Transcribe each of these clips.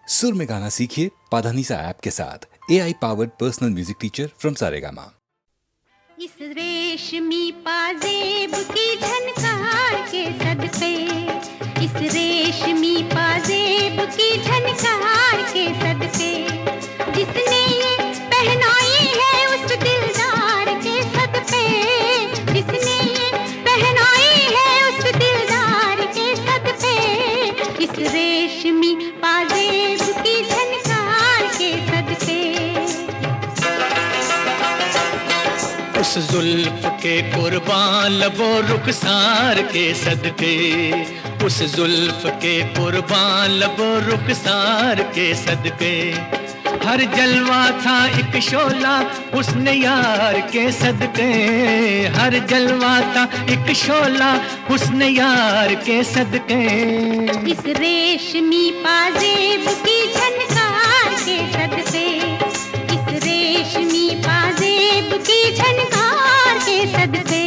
सुर में गाना सीखिए पाधानीसा ऐप के साथ। AI powered personal music teacher from Saregama. इस रेशमी पाजेब की झनकार के सदके, इस रेशमी पाजेब की झनकार के सदके, जिसने ये पहनाई है उस दिलदार के सदके, जिसने ये पहनाई है उस दिलदार के सदके, इस रेशमी पाजेब की झनकार के सदके। उस जुल्फ के कुर्बान लबो रुखसार के सदके, उस जुल्फ के कुर्बान लबो रुखसार के सदके, हर जलवा था एक शोला हुस्न यार के सदके, हर जलवा था एक शोला हुस्न यार के सदके। इस रेशमी पाजेब की झनकार के सदके, इस रेशमी पाजेब की झनकार के सदके।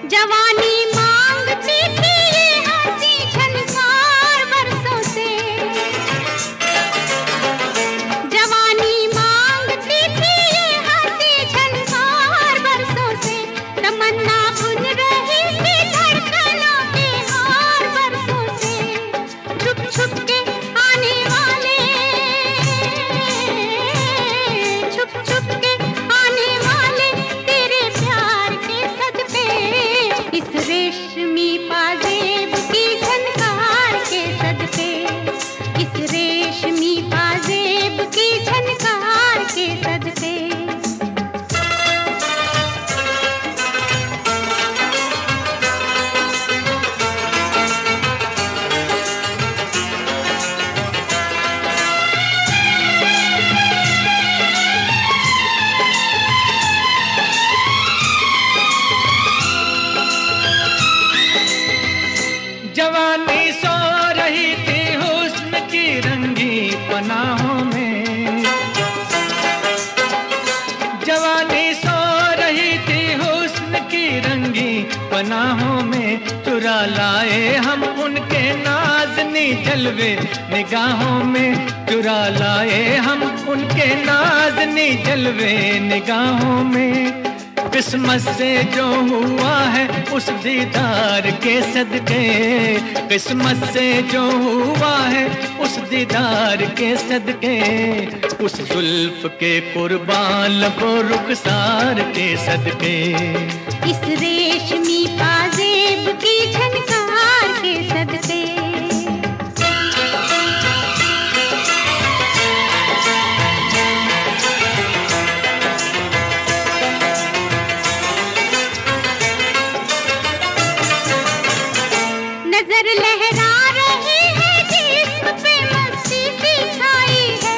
जवानी मांगती थी ये हंसी झनकार बरसों से, जवानी मांगती थी ये हंसी झनकार बरसों से, तमन्ना बुन रही थी धड़कनों के हार बरसों से, छुप छुप के आने वाले, छुप छुप के आने वाले तेरे प्यार के सदके, इस रेशमी पाजेब की झनकार के सदके, इस रेशमी पाजेब की झनकार के सदके। जवानी सो रही थी हुस्न की रंगी पनाहों में, जवानी सो रही थी हुस्न की रंगी पनाहों में, चुरा लाए हम उनके नाज़नी जलवे निगाहों में, चुरा लाए हम उनके नाज़नी जलवे निगाहों में। किस्मत से जो हुआ है उस दीदार के सदके, किस्मत से जो हुआ है उस दीदार के सदके, उस जुल्फ के कुर्बान लबो रुखसार के सदके। इस रेशमी पाजेब की झनकार के सदके। नजर लहरा रही है जिस्म पे मस्ती सी छाई है,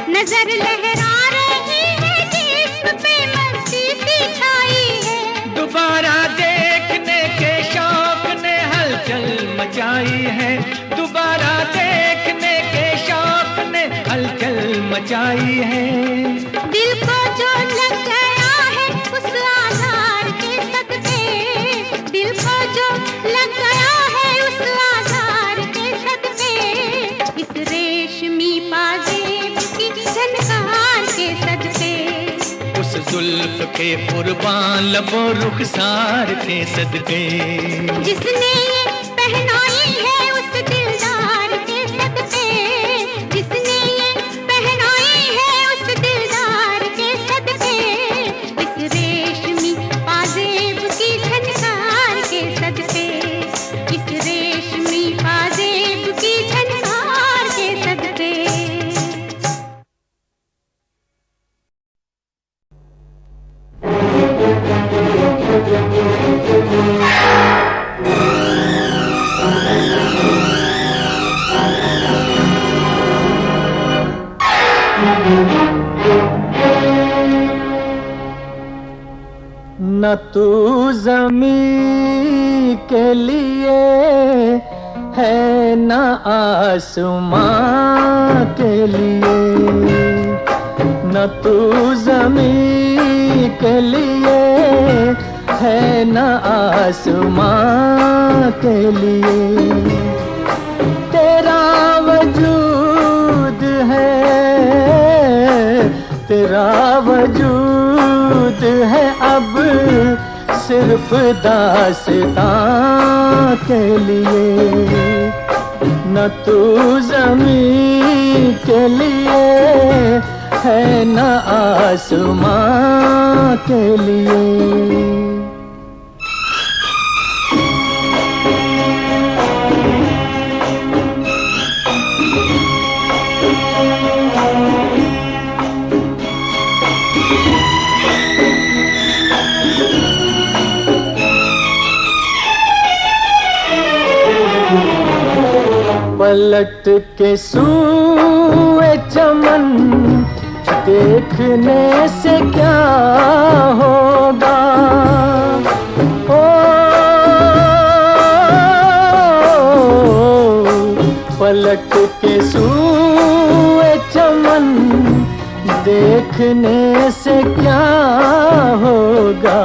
नजर लहरा रही है जिस्म पे मस्ती सी छाई है, दोबारा देखने के शौक ने हलचल मचाई है, दोबारा देखने के शौक ने हलचल मचाई है। दिल को जो लग गया है उस आधार के सदके, दिल को जो लग गया है उस आधार के सदके, इस रेशमी पाजेब की झनकार के सदके, उस जुल्फ के कुर्बान लबो रुखसार के सदके, जिसने ये पहनाई है उस दिलदार के सदके, जिसने ये पहनाई है उस दिलदार के सदके, इस रेशमी पाजेब की झनकार के सदके, इस रेशमी पाजेब की झनकार के सदके। न तू ज़मीं के लिए है न आसमां के लिए, न तू ज़मीं के लिए, है न आसमां के लिए। तेरा वजूद है, तेरा वजूद है अब सिर्फ दास्तां के लिए, न तू ज़मीं के लिए, है न आसमां के लिए। पलट के सूए चमन देखने से क्या होगा, ओ पलट के सूए चमन देखने से क्या होगा।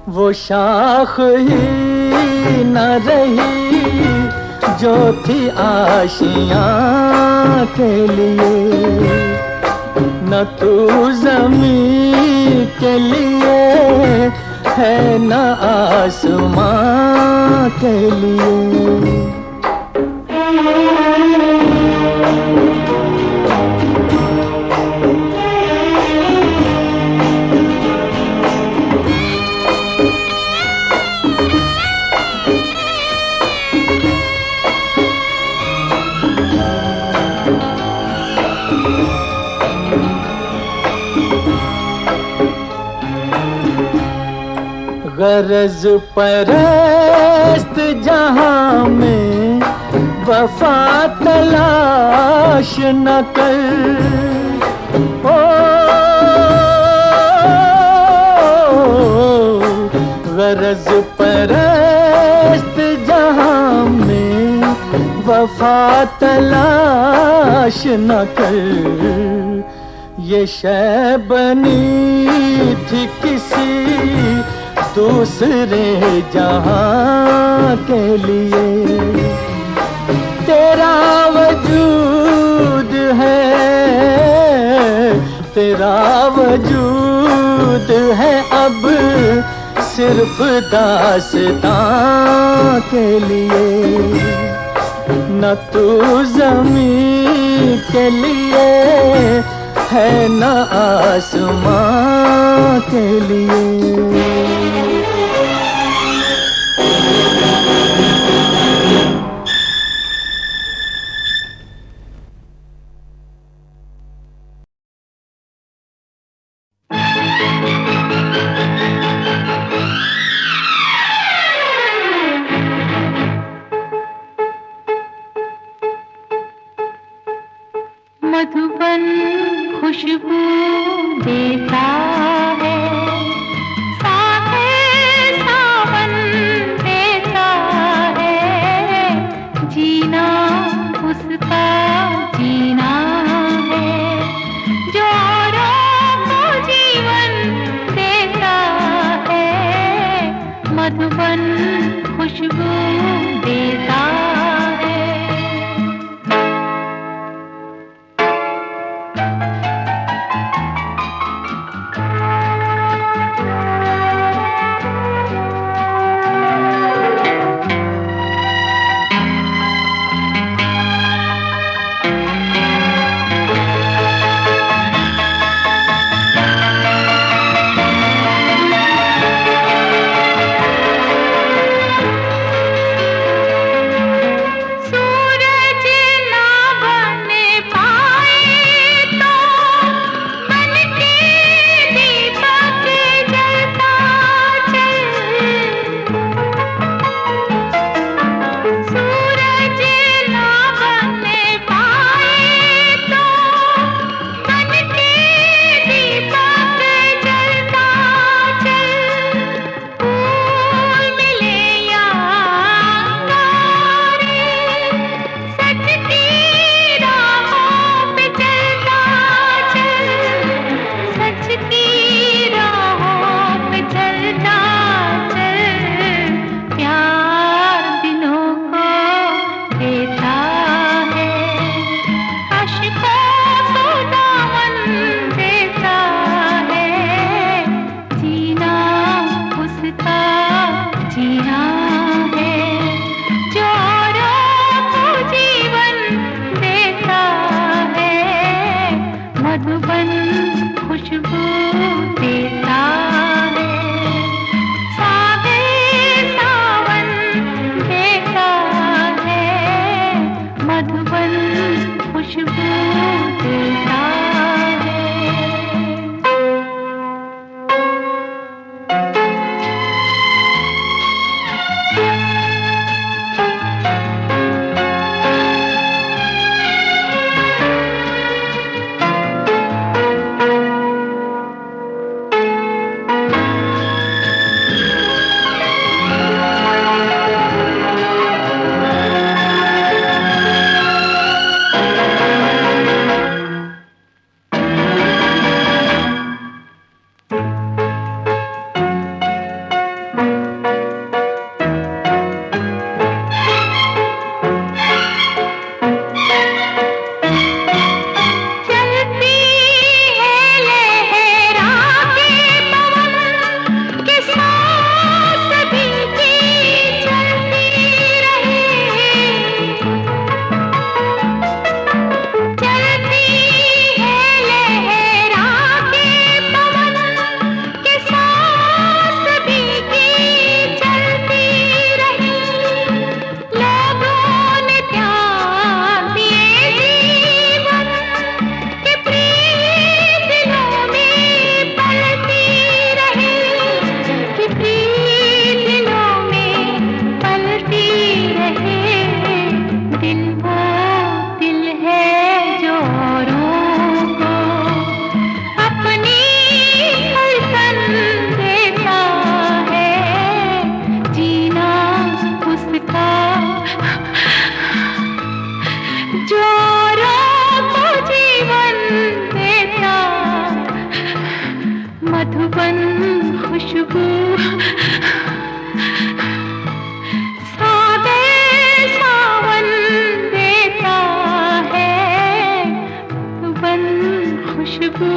वो शाख ही न रही जो थी आशियाँ के लिए, न तू ज़मीं के लिए, है न आसमां के लिए। गरज परस्त जहां में वफा तलाश न कर, ओ गरज परस्त जहां में वफा तलाश न कर। ये शय बनी थी किसी दूसरे जहां के लिए, तेरा वजूद है, तेरा वजूद है अब सिर्फ दास्तां के लिए, न तू ज़मीं के लिए, है न आसमां के लिए। मधुबन खुशबू देता है, साए सावन देता है, जीना उसका जीना है, जो औरों को जीवन देता है। मधुबन खुशबू देता है। दिल वो दिल है जो औरों को अपनी धड़कन देता है, जीना उसका जो औरों को जीवन देता, मधुबन खुशबू सादे सावन देता है, मधुबन खुशबू।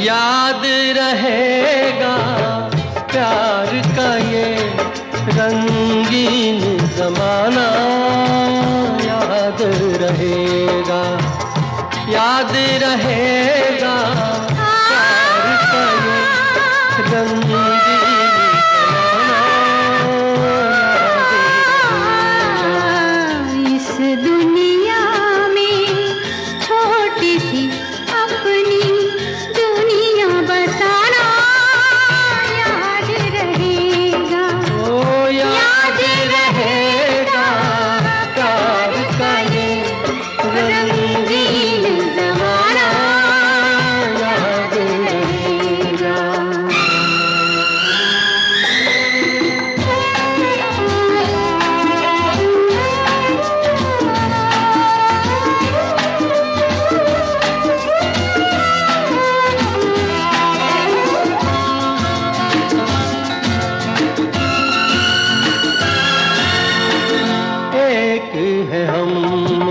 याद रहेगा प्यार का ये रंगीन जमाना, याद रहेगा, याद रहेगा प्यार का ये रंगीन जमाना, याद इस दुनिया में छोटी सी अपनी दुनिया बसाना, याद रहेगा, ओ याद रहेगा प्यार का ये रंगीन जमाना, याद रहेगा। एक है हम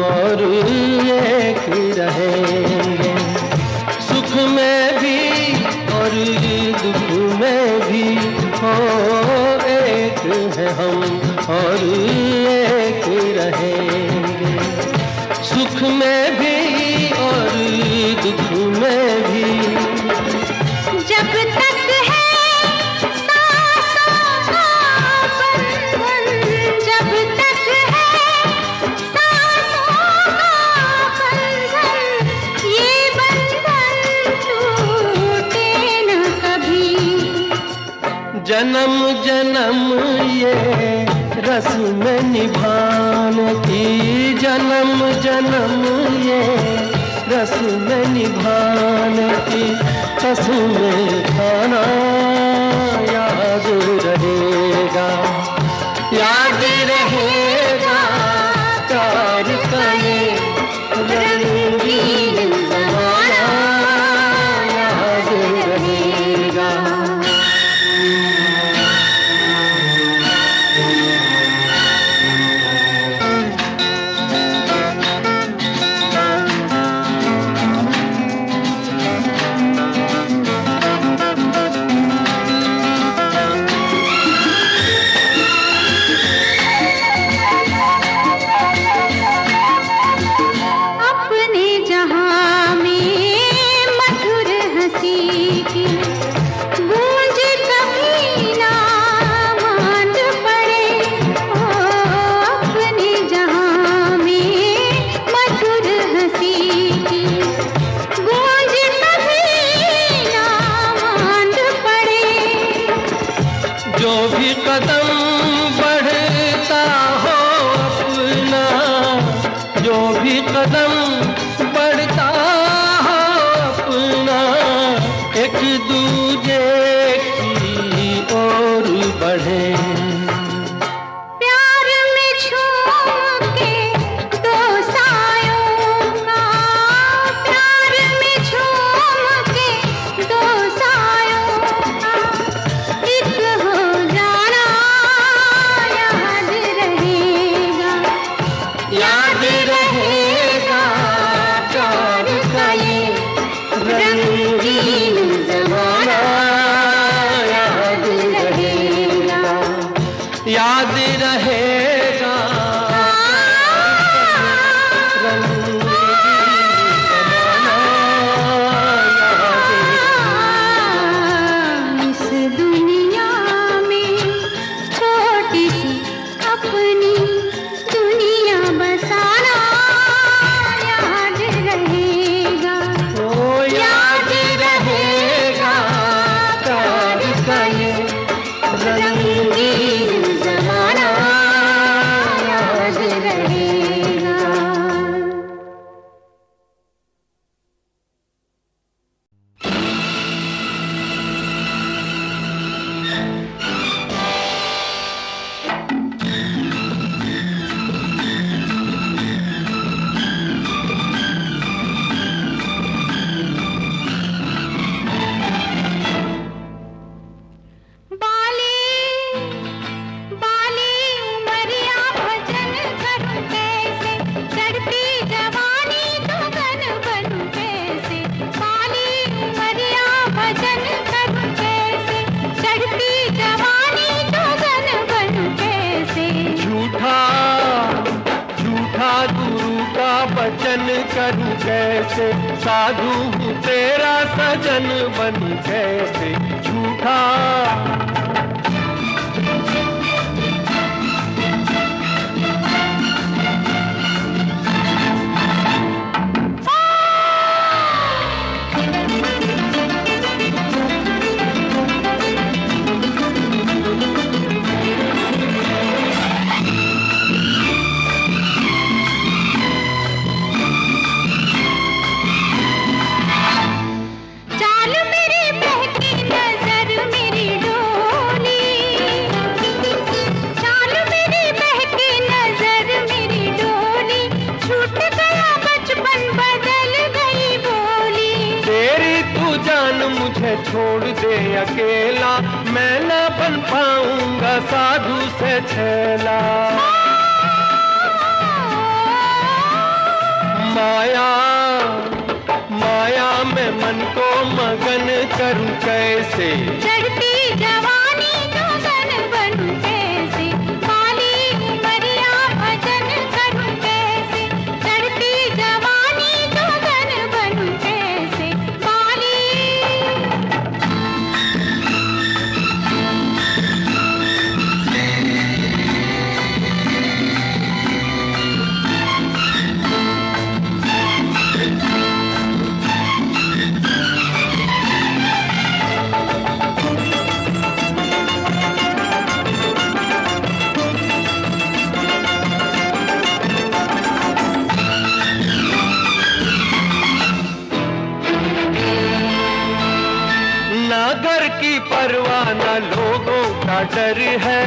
और एक रहेंगे, सुख में भी और दुख में भी, हो एक है हम और एक रहेंगे, सुख में भी और दुख में भी। जब तक है सांसों का बंधन, जब तक है सांसों का बंधन, ये बंधन टूटे न कभी। जन्म जन्म ये रस्म निभाने की, जन्म जन्म ये रस्म निभाने की कसम खाना, याद रहेगा, याद रहेगा प्यार का ये रंगीन जमाना, याद रहेगा। अपने जहां में मधुर हंसी की गूंज कभी ना मांड पड़े, ओ अपने जहां में मधुर हंसी की गूंज कभी ना मांड पड़े। जो भी कदम बढ़ता हो अपना, जो भी कदम बढ़ता हो अपना, एक दूजे की ओर बढ़े। प्यार में झूम के दो सायों का, प्यार में झूम के दो सायों का एक हो जाना याद रहेगा, याद रहेगा प्यार का ये रंगीन ज़माना, याद रहेगा, याद रहेगा रंगीन ज़माना, याद इस दुनिया में छोटी सी अपनी दुनिया बसाना याद रहेगा, ओ याद रहेगा प्यार का ये रंगीन ज़माना, याद रहेगा। बाली उमरिया भजन करूं कैसे, चढ़ती जवानी दुगन बनूं कैसे, बाली उमरिया भजन करूं कैसे, चढ़ती जवानी दुगन बनूं कैसे। झूठा झूठा गुरु का वचन करूं कैसे, साधु हूँ तेरा सजन बनूं कैसे। झूठा चाल मेरी बहकी नजर मेरी डोली, चाल मेरी बहकी नजर मेरी डोली, छूट गया बचपन बदल गई बोली। तेरी तू जान मुझे छोड़ दे अकेला, मैं न बन पाऊंगा साधु से छेला। माया माया में मन को मगन करूं कैसे, चढ़ती जवानी दुगन बनूं कैसे, बाली उमरिया भजन करूं कैसे, चढ़ती जवानी दुगन बनूं कैसे, बाली। ना घर की परवाह ना लोगों का डर है,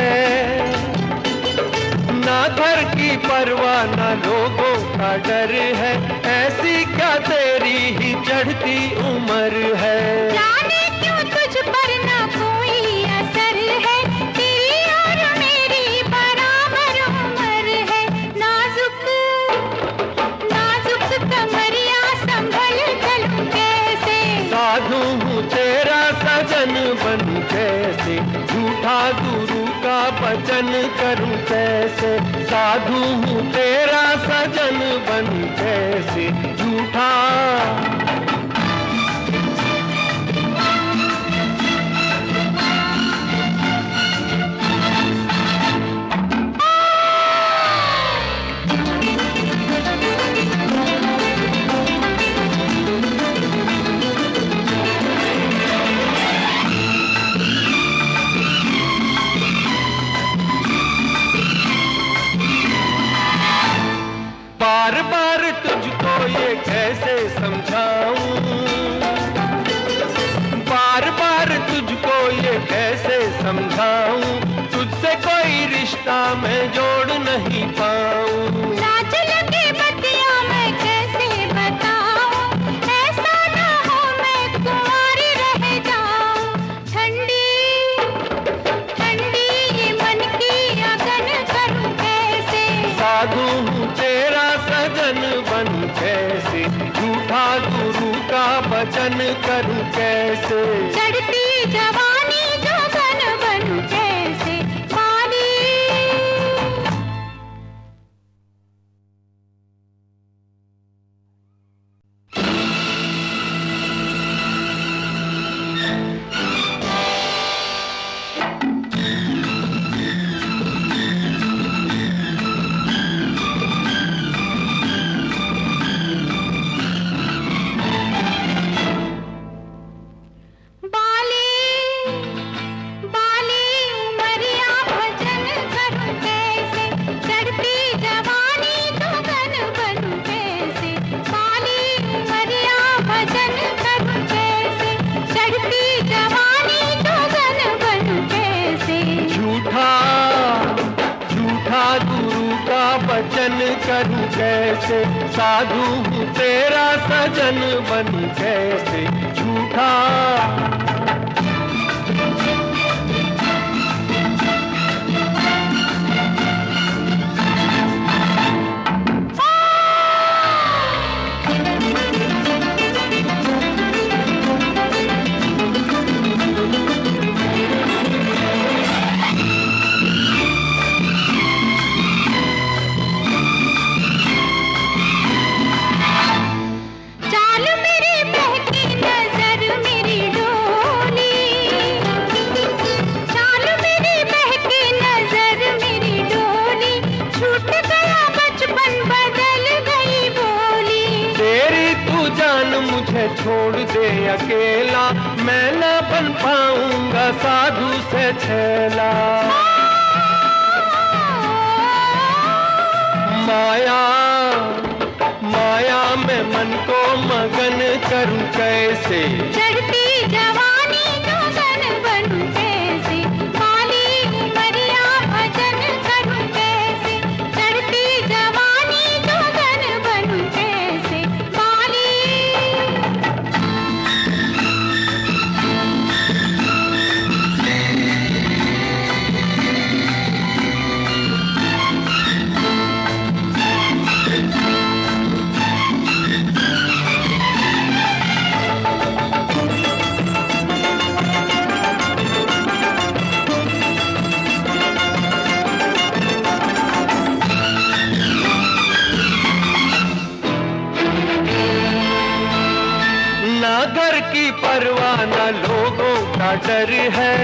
ना घर की परवाह ना लोगों का डर है, ऐसी क्या तेरी ही चढ़ती उम्र है। जाने क्यों तुझ पर ना कोई असर है, तेरी और मेरी बराबर उम्र है, नाजुक नाजुक कमरिया संभल चलूं कैसे, साधु हूँ तेरा सजन बनूं कैसे। झूठा गुरु का वचन करूं कैसे, साधु हूँ तेरा सजन बनूं कैसे। झूठा बार बार तुझको ये साधु हूँ तेरा सजन बन कैसे, झूठा गुरु का वचन करूं कैसे। चढ़ती जवानी जोगन बनूं कैसे पाली। वचन करूं कैसे, साधु हूँ तेरा सजन बनूं कैसे, झूठा। छोड़ दे अकेला, मैं न बन पाऊंगा साधु से छेला। माया माया में मन को मगन करूं कैसे, चढ़ती जवानी जोगन बनूं कैसे, काली उमरिया भजन करूं कैसे, चढ़ती जवानी जोगन बनूं कैसे काली। घर की परवाह न लोगों का डर है,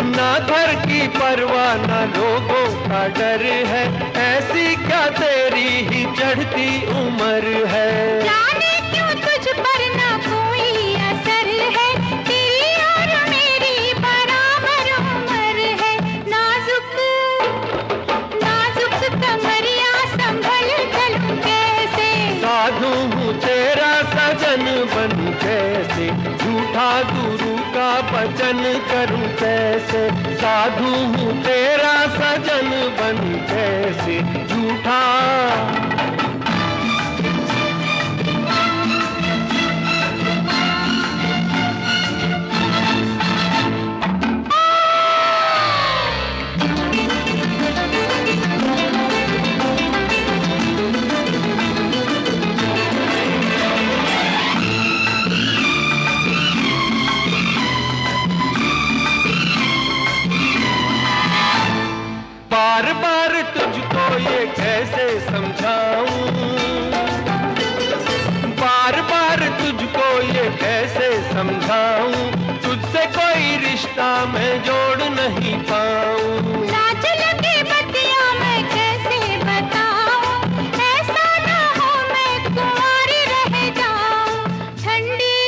ना घर की परवाह न लोगों का डर है, ऐसी क्या तेरी ही चढ़ती उम्र है। जाने क्यों तुझ पर ना कोई असर है, तेरी और मेरी बराबर उम्र है। नाजुक नाजुक कमरिया संभल चलूं कैसे, साधु हूँ तेरा सजन बनूं कैसे, झूठा गुरु का वचन करूं कैसे, साधु हूँ तेरा सजन बनूं कैसे, झूठा। बार बार तुझको ये कैसे समझाऊं, बार बार तुझको ये कैसे समझाऊं, तुझसे कोई रिश्ता मैं जोड़ नहीं पाऊं। लाज लगे बतिया मैं कैसे बताऊं, ऐसा ना हो मैं कुंवारी रह जाऊं। ठंडी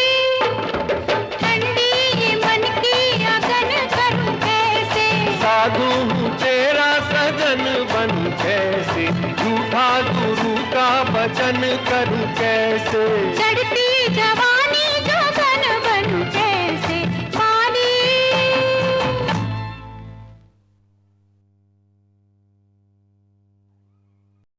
ठंडी ये मन की अगन करूं कैसे, साधु हूँ तेरा सजन बनूं कैसे, झूठा गुरु का वचन करूं कैसे। चढ़ती जवानी